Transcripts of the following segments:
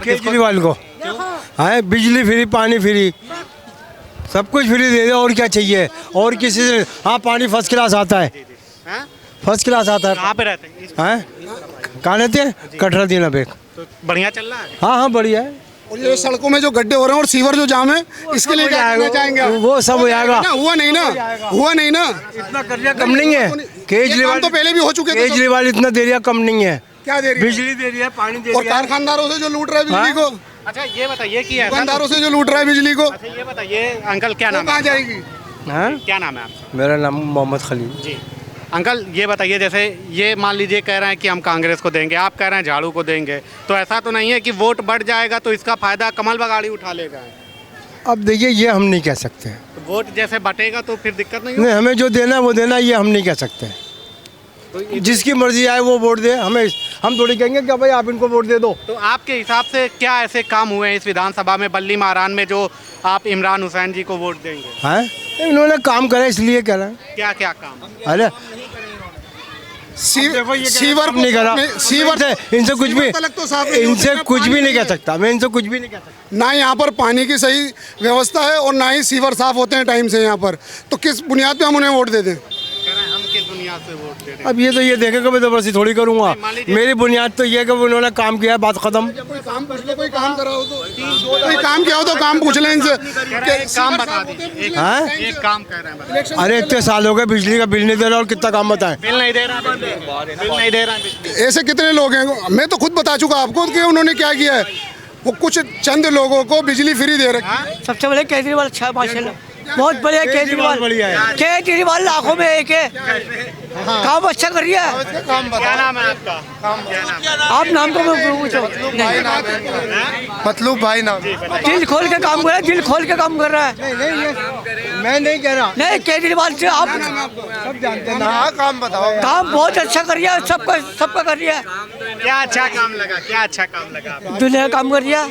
केजरीवाल को है, बिजली फ्री, पानी फ्री, सब कुछ फ्री दे दे, और क्या चाहिए। और किसी से, हाँ पानी फर्स्ट क्लास आता है, फर्स्ट क्लास आता है। कहाँ पे रहते हैं? हैं कहाँ रहते हैं? कटरा दीना बेग। तो बढ़िया चल रहा है। हाँ हाँ बढ़िया है। और ये सड़कों में जो गड्ढे हो रहे हैं और सीवर जो जाम है, इसके लिए क्या करना चाहेंगे? वो सब हो जाएगा। हुआ नहीं ना, हुआ नहीं ना। इतना कर दिया कम नहीं है। केजरीवाल तो पहले भी हो चुके थे। केजरीवाल इतना दे दिया कम नहीं है। क्या दे रही है? बिजली दे रही है, पानी दे और रही है। कारखानदारों से जो लूट रहा है बिजली को, अच्छा ये बताइए कि ऐसा दुकानदारों से जो लूट रहा है बिजली को, अच्छा ये बताइए अंकल क्या नाम कहाँ है? जाएगी? हाँ? क्या नाम है आपका? मेरा नाम मोहम्मद खलील। जी अंकल ये बताइए, जैसे ये मान लीजिए कह रहे हैं कि हम कांग्रेस को देंगे, आप कह रहे हैं झाड़ू को देंगे, तो ऐसा तो नहीं है कि वोट बढ़ जाएगा तो इसका फायदा कमल बगाड़ी उठा लेगा? अब देखिए ये हम नहीं कह सकते। तो वोट जैसे बटेगा तो फिर दिक्कत नहीं नहीं, हमें जो देना है वो देना, ये हम नहीं कह सकते। होगी? जिसकी मर्जी आए वो वोट दे, हमें, हम थोड़ी कहेंगे कि भाई आप इनको वोट दे दो। तो आपके हिसाब से क्या ऐसे काम हुए हैं इस विधानसभा में बल्ली महारान में जो आप इमरान हुसैन जी को वोट देंगे? हैं इन्होंने काम करा इसलिए कह रहे हैं। क्या क्या काम? अरे सीवर नहीं करा, सीवर इनसे कुछ भी, तलक तो साफ इनसे कुछ भी नहीं कह सकता मैं, इनसे कुछ भी नहीं कह सकता। ना यहाँ पर पानी की सही व्यवस्था है और ना ही सीवर साफ होते हैं टाइम से यहाँ पर, तो किस बुनियाद पे हम उन्हें वोट दे दें? कह रहे हैं हम किस बुनियाद से वोट दे रहे हैं? अब ये तो ये देखेगा, मैं जबरदस्ती थोड़ी करूँगा। मेरी बुनियाद तो ये है कि उन्होंने काम किया, बात खत्म। कोई काम पूछ लो, कोई काम करा हो तो, कोई काम किया हो तो काम पूछ लें इनसे। कह रहे हैं एक काम बता दीजिए, हाँ? एक काम कह रहे हैं बताइए। अरे इतने साल हो गए बिजली का बिल नहीं दे रहा, और कितना काम बताएं। बिल नहीं दे रहा, बिल नहीं दे रहा बिजली। ऐसे कितने लोग हैं? मैं तो खुद बता चुका आपको कि उन्होंने क्या किया है। वो कुछ चंद लोगों को बिजली फ्री दे रखी। सबसे बड़े केजरीवाल, अच्छा माशाल्लाह बहुत बढ़िया केजरीवाल, बढ़िया है। केजरीवाल लाखों में एक है, काम अच्छा कर रहा है। क्या नाम है आपका? क्या नाम है? आप नाम को पूछो, मतलूब भाई नाम। दिल खोल के काम कर रहा है, दिल खोल के काम कर रहा है। मैं नहीं कह रहा, नहीं केजरीवाल से आप सब जानते हैं। हाँ काम बताओ। काम बहुत अच्छा कर रहा है, सबका कर रहा है। क्या अच्छा काम लगा? क्या अच्छा काम लगा आपको? दुनिया काम कर रहा है,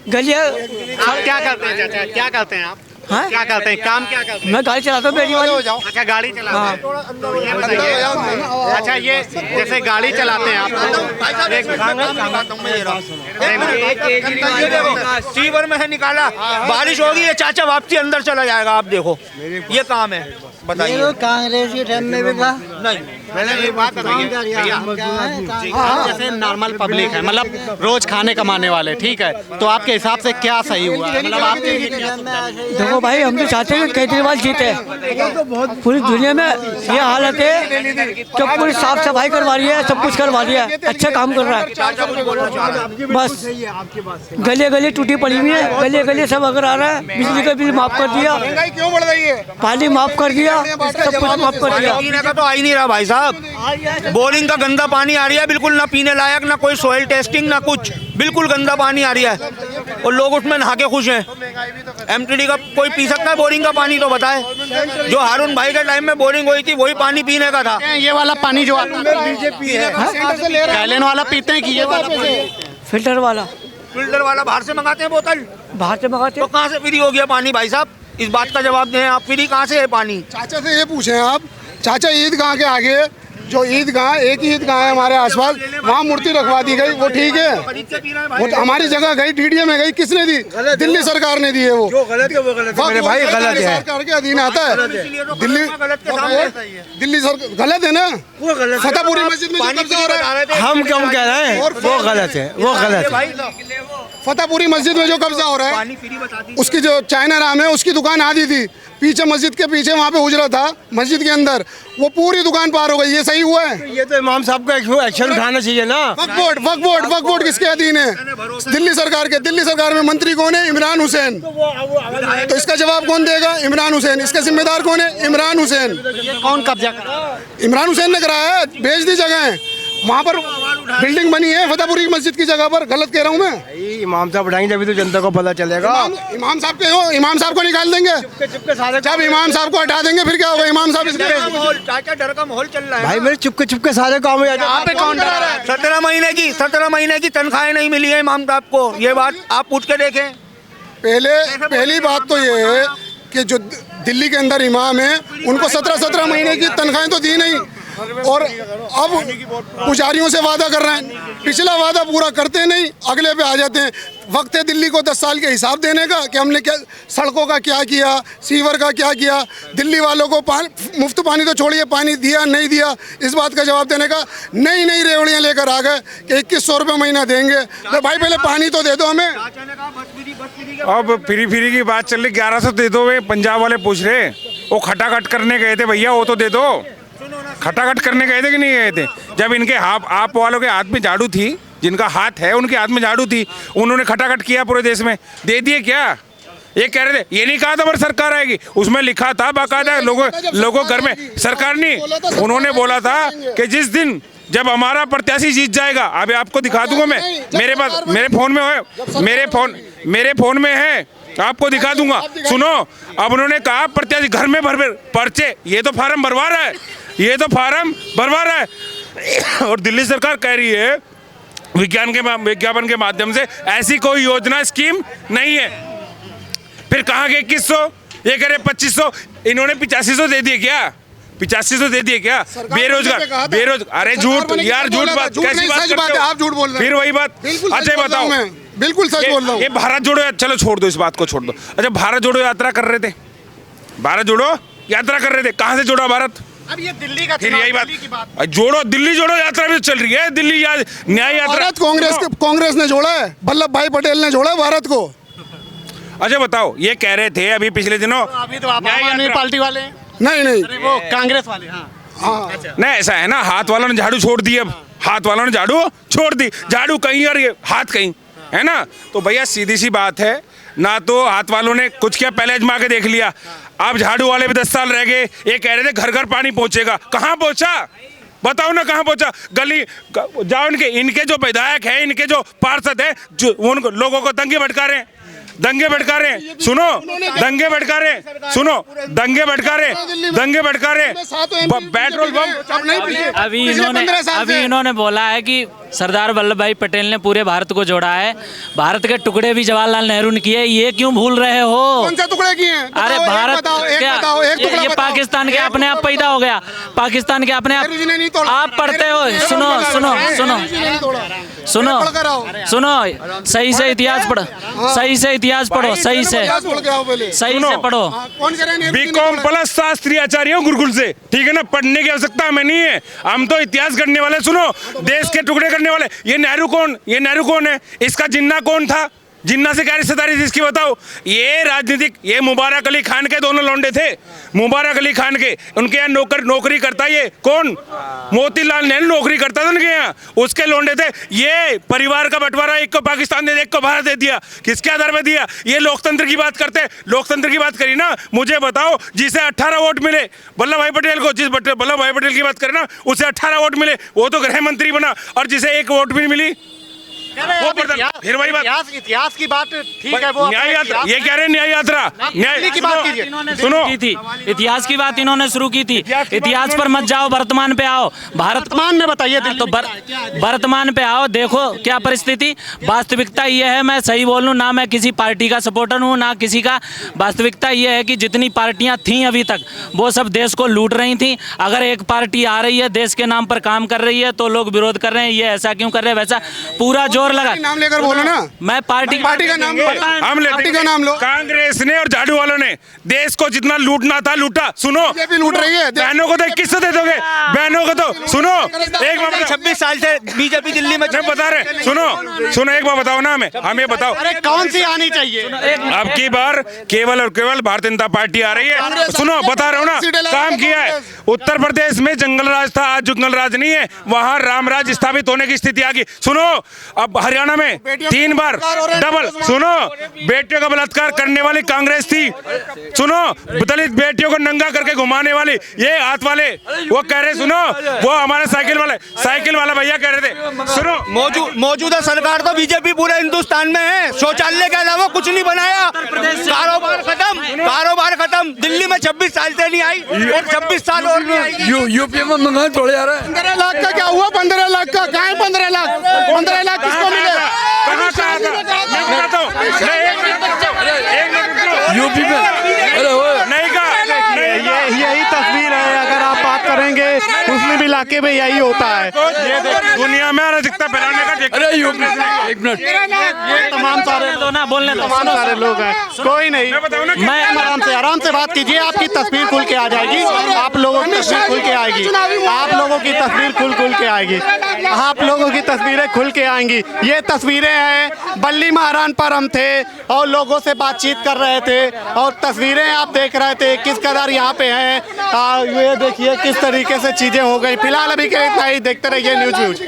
गलियाँ। आप क्या करते हैं चाचा? क्या करते हैं आप? हाँ? क्या करते हैं? काम क्या करते हैं? मैं गाड़ी चलाता हूँ बेटी वाली। अच्छा गाड़ी चलाते हैं। तो ये बताइए, अच्छा ये जैसे गाड़ी चलाते हैं आप, सीवर में है निकाला, बारिश होगी ये चाचा वापसी अंदर चला जाएगा। आप देखो ये काम है, बताइए। कांग्रेस के टाइम में भी नहीं मैंने एक बात बताइए भैया, आप जैसे नॉर्मल पब्लिक है, मतलब रोज खाने कमाने वाले, ठीक है, तो आपके हिसाब से क्या सही हुआ है? मतलब आपके लिए क्या सुविधा है? देखो भाई हम तो चाहते हैं कि केजरीवाल जीते। पूरी दुनिया में ये हालत है कि पूरी साफ सफाई करवा रही है, सब कुछ करवा रही है, अच्छा काम कर रहा है। बस गले गले टूटी पड़ी हुई है, गले गले सब अगर आ रहा है, बिजली का बिल माफ कर दिया, क्यों बढ़ रही है? पानी माफ कर दिया, सब कुछ माफ कर दिया। पीने का तो आ ही नहीं रहा भाई साहब। बोरिंग का गंदा पानी आ रही है, बिल्कुल ना पीने लायक, ना कोई सॉइल टेस्टिंग, ना कुछ, बिल्कुल गंदा पानी आ रही है और लोग उसमें नहा के खुश हैं। एमटीडी का कोई पी सकता है बोरिंग का पानी? तो बताए। जो हारून भाई के टाइम में बोरिंग हुई थी वही पानी पीने का था। ये वाला पानी जो आता है बीजेपी है, गैलन वाला पीते हैं कि ये वाला पानी? फिल्टर वाला, फिल्टर वाला बाहर से मंगाते हैं बोतल, बाहर से मंगाते तो कहाँ से फ्री हो गया पानी? भाई साहब इस बात का जवाब दें आप, फ्री कहाँ से है पानी? चाचा से ये पूछें आप, चाचा ईदगाह के आगे जो ईदगाह, एक ही ईदगाह है हमारे आसपास, वहाँ मूर्ति रखवा दी गई, वो ठीक है? वो तो हमारी जगह गई, डीडीए में गई, किसने दी? दिल्ली सरकार ने दी है। वो गलत है, वो गलत है मेरे भाई, गलत है। सरकार के अधीन आता है। दिल्ली सरकार गलत है ना? फतेहपुरी मस्जिद में जो कब्जा हो रहा है, हम कम कह रहे हैं, वो गलत है, वो गलत है। फतेहपुरी मस्जिद में जो कब्जा हो रहा है, उसकी जो चाइना राम है उसकी दुकान आधी थी, पीछे मस्जिद के पीछे वहाँ पे उजरा था, मस्जिद के अंदर वो पूरी दुकान पार हो गई। ये सही हुआ है? ये तो इमाम साहब को एक्शन उठाना चाहिए ना। वक्फ बोर्ड किसके अधीन है? दिल्ली सरकार के। दिल्ली सरकार में मंत्री कौन है? इमरान हुसैन। तो इसका जवाब कौन देगा? इमरान हुसैन। इसके जिम्मेदार कौन है? इमरान हुसैन। कौन कब्जा करा? इमरान हुसैन ने कराया है, भेज दी जगह, वहाँ पर बिल्डिंग बनी है फतेहपुरी मस्जिद की जगह पर। गलत कह रहा हूँ मैं? इमाम साहब उठाएंगे तभी तो जनता को पता चलेगा। इमाम साहब के हो, इमाम साहब को निकाल देंगे। जब इमाम साहब को हटा देंगे फिर क्या होगा? इमाम साहब चाचा डर का माहौल चल रहा है भाई, मेरे चुपके सारे काम हो जाते हैं। कौन डरा रहा है? 17 महीने की तनख्वाहें नहीं मिली है इमाम साहब को, ये बात आप पूछ के देखें। पहली बात तो ये है कि जो दिल्ली के अंदर इमाम है उनको 17 महीने की तनख्वाहें तो दी नहीं, और अब पुजारियों से वादा कर रहे हैं, पिछला वादा पूरा करते नहीं, अगले पे आ जाते हैं। वक्त है दिल्ली को 10 साल के हिसाब देने का कि हमने क्या सड़कों का क्या किया, सीवर का क्या किया, दिल्ली वालों को मुफ्त पानी तो छोड़िए, पानी दिया नहीं दिया, इस बात का जवाब देने का। नई नई रेवड़ियाँ लेकर आ गए कि 2100 रुपये महीना देंगे। तो भाई पहले पानी तो दे दो हमें। अब फ्री की बात चल रही, 1100 दे दो। वे पंजाब वाले पूछ रहे, वो खटाखट करने गए थे भैया, वो तो दे दो। खटाखट करने गए थे कि नहीं गए थे? जब इनके आप वालों के हाथ में झाड़ू थी, जिनका हाथ है उनके हाथ में झाड़ू थी, उन्होंने खटाखट किया पूरे देश में, दे दिए क्या? ये कह रहे थे, ये नहीं कहा था पर सरकार आएगी, उसमें लिखा था बाकायदा, लोगों घर में सरकार नहीं, उन्होंने बोला था कि जिस दिन जब हमारा प्रत्याशी जीत जाएगा, अभी आपको दिखा दूंगा मैं, मेरे पास मेरे फोन में है, आपको दिखा दूंगा। सुनो, अब उन्होंने कहा प्रत्याशी घर में भर पर्चे, ये तो फार्म भरवा रहा है, ये तो फार्म भरवा रहा है। और दिल्ली सरकार कह रही है विज्ञापन के माध्यम से ऐसी कोई योजना स्कीम नहीं है। फिर कहाँ के 2100, ये कह रहे 2500, इन्होंने 8500 दे दिए क्या? 8500 दे दिए क्या? बेरोजगार, अरे झूठ यार, झूठ बात कैसी बात करते हो? आप झूठ बोल रहे हैं। फिर वही बात, अच्छा बताओ, बिल्कुल सच बोल रहा हूँ। ये भारत जोड़ो, चलो छोड़ दो इस बात को, छोड़ दो। अच्छा, भारत जोड़ो यात्रा कर रहे थे, भारत जोड़ो यात्रा कर रहे थे, कहाँ से जोड़ा भारत? अब ये दिल्ली का, फिर यही बात, जोड़ो दिल्ली जोड़ो यात्रा भी चल रही है, दिल्ली न्याय यात्रा कांग्रेस ने जोड़ा है, वल्लभ भाई पटेल ने जोड़ा है भारत को। अच्छा बताओ, ये कह रहे थे अभी पिछले दिनों, अभी तो आप आम आदमी पार्टी वाले हैं। नहीं वो कांग्रेस वाले। हाँ नहीं, ऐसा है ना, हाथ वालों ने झाड़ू छोड़ दी, अब हाथ वालों ने झाड़ू छोड़ दी, झाड़ू कहीं और ये हाथ कहीं, है ना? तो भैया सीधी सी बात है ना, तो हाथ वालों ने कुछ किया, पहले आजमा के देख लिया, अब झाड़ू वाले भी 10 साल रह गए। ये कह रहे थे घर घर पानी पहुंचेगा, कहाँ पहुंचा? बताओ ना कहाँ पहुंचा? गली जाओ, इनके जो विधायक है, इनके जो पार्षद है, जो उनको लोगों को दंगे भड़का रहे हैं, दंगे भड़का रहे हैं, सुनो, दंगे भड़का रहे हैं, सुनो, दंगे भड़का रहे, पेट्रोल पंप। अभी इन्होंने बोला है कि सरदार वल्लभ भाई पटेल ने पूरे भारत को जोड़ा है, भारत के टुकड़े भी जवाहरलाल नेहरू ने किए, ये क्यों भूल रहे हो? कौन से टुकड़े किए हैं? अरे भारत क्या, ये पाकिस्तान के अपने आप पैदा हो गया, पाकिस्तान के अपने आप पढ़ते हो, सुनो सुनो सुनो सुनो सुनो, सही से इतिहास पढ़ो, सही से इतिहास पढ़ो, सही से पढ़ो। बीकॉम प्लस शास्त्री आचार्य हूँ गुरुकुल से, ठीक है ना, पढ़ने की आवश्यकता हमें नहीं है, हम तो इतिहास करने वाले। सुनो, देश के टुकड़े करने वाले, ये नेहरू कौन है? इसका जिन्ना कौन था? जिन्ना से क्या रिश्तेदारी थी इसकी, बताओ? ये राजनीतिक, ये मुबारक अली खान के दोनों लौंडे थे, मुबारक अली खान के, उनके यहाँ नौकरी करता, ये कौन? मोतीलाल नेहरू नौकरी करता था उनके यहाँ, उसके लौंडे थे। ये परिवार का बंटवारा, एक को पाकिस्तान दे दिया, एक को भारत दे दिया, किसके आधार पर दिया? ये लोकतंत्र की बात करते, लोकतंत्र की बात करी ना, मुझे बताओ, जिसे 18 वोट मिले वल्लभ भाई पटेल को, जिस वल्लभ भाई पटेल की बात करें ना, उसे 18 वोट मिले, वो तो गृह मंत्री बना, और जिसे 1 वोट भी नहीं मिली, वो फिर वही बात, इतिहास की बात ठीक है। वो न्याय यात्रा, ये कह रहे हैं न्याय यात्रा, न्याय की बात कीजिए, सुनो, इतिहास की बात इन्होंने शुरू की थी, इतिहास पर मत जाओ, वर्तमान पे आओ। वर्तमान में बताइए, तो वर्तमान पे आओ, देखो क्या परिस्थिति, वास्तविकता ये है, मैं सही बोलूं ना, मैं किसी पार्टी का सपोर्टर हूं ना किसी का, वास्तविकता ये है कि जितनी पार्टियां थीं अभी तक, वो सब देश को लूट रही थी। अगर एक पार्टी आ रही है, देश के नाम पर काम कर रही है, तो लोग विरोध कर रहे हैं, ये ऐसा क्यों कर रहे हैं, वैसा पूरा जोर लगा। नाम लेकर बोलो ना, मैं पार्टी का नाम लो, हम पार्टी का नाम लो। कांग्रेस ने और झाड़ू वालों ने देश को जितना लूटना था लूटा। सुनो, बीजेपी लूट रही है, बहनों को तो किससे दे दोगे? बहनों को तो सुनो, एक बार 26 साल से बीजेपी दिल्ली में बता रहे, सुनो एक बार बताओ ना हमें बताओ, अरे कौन सी आनी चाहिए? अब की बार केवल और केवल भारतीय जनता पार्टी आ रही है। सुनो, बता रहे हो ना, काम किया है। उत्तर प्रदेश में जंगल राज था, आज जंगल राज नहीं है, वहां राम राज स्थापित होने की स्थिति आ गई। सुनो, अब हरियाणा में 3 बार डबल, सुनो, बेटियों का बलात्कार करने वाली कांग्रेस थी, सुनो, दलित बेटियों को नंगा करके घुमाने वाली ये हाथ वाले, वो कह रहे, सुनो, वो हमारे साइकिल वाला भैया कह रहे थे, सुनो, मौजूदा सरकार तो बीजेपी पूरे हिंदुस्तान में है, शौचालय के अलावा कुछ नहीं बनाया, कारोबार खत्म, दिल्ली में 26 साल से नहीं आई और 26 साल और नहीं आई। यूपी में महंगाई थोड़ी आ रहा है। 15 लाख का क्या हुआ? 15 लाख का कहाँ है? 15 लाख किसको मिले? यूपी में नहीं का, यही तस्वीर है। अगर आप बात करेंगे, मुस्लिम इलाके में यही होता है। ये दुनिया में अराजकता फैलाने का अरे यूपी एक मिनट ये तमाम सारे दो ना बोलने दो तमाम सारे लोग हैं, कोई नहीं। मैं बताऊं ना, मैं आराम से बात कीजिए, आपकी तस्वीर खुल के आ जाएगी, आप लोगों की तस्वीर खुल के आएगी, आप लोगों की तस्वीर खुल के आएगी, आप लोगों की तस्वीरें खुल के आएंगी। ये तस्वीरें हैं, बल्ली महारान पर हम थे और लोगों से बातचीत कर रहे थे और तस्वीरें आप देख रहे थे किस कदर यहाँ पे हैं। ये देखिए किस तरीके से चीजें हो गई। फिलहाल अभी के इतना ही, देखते रहिए न्यूज़।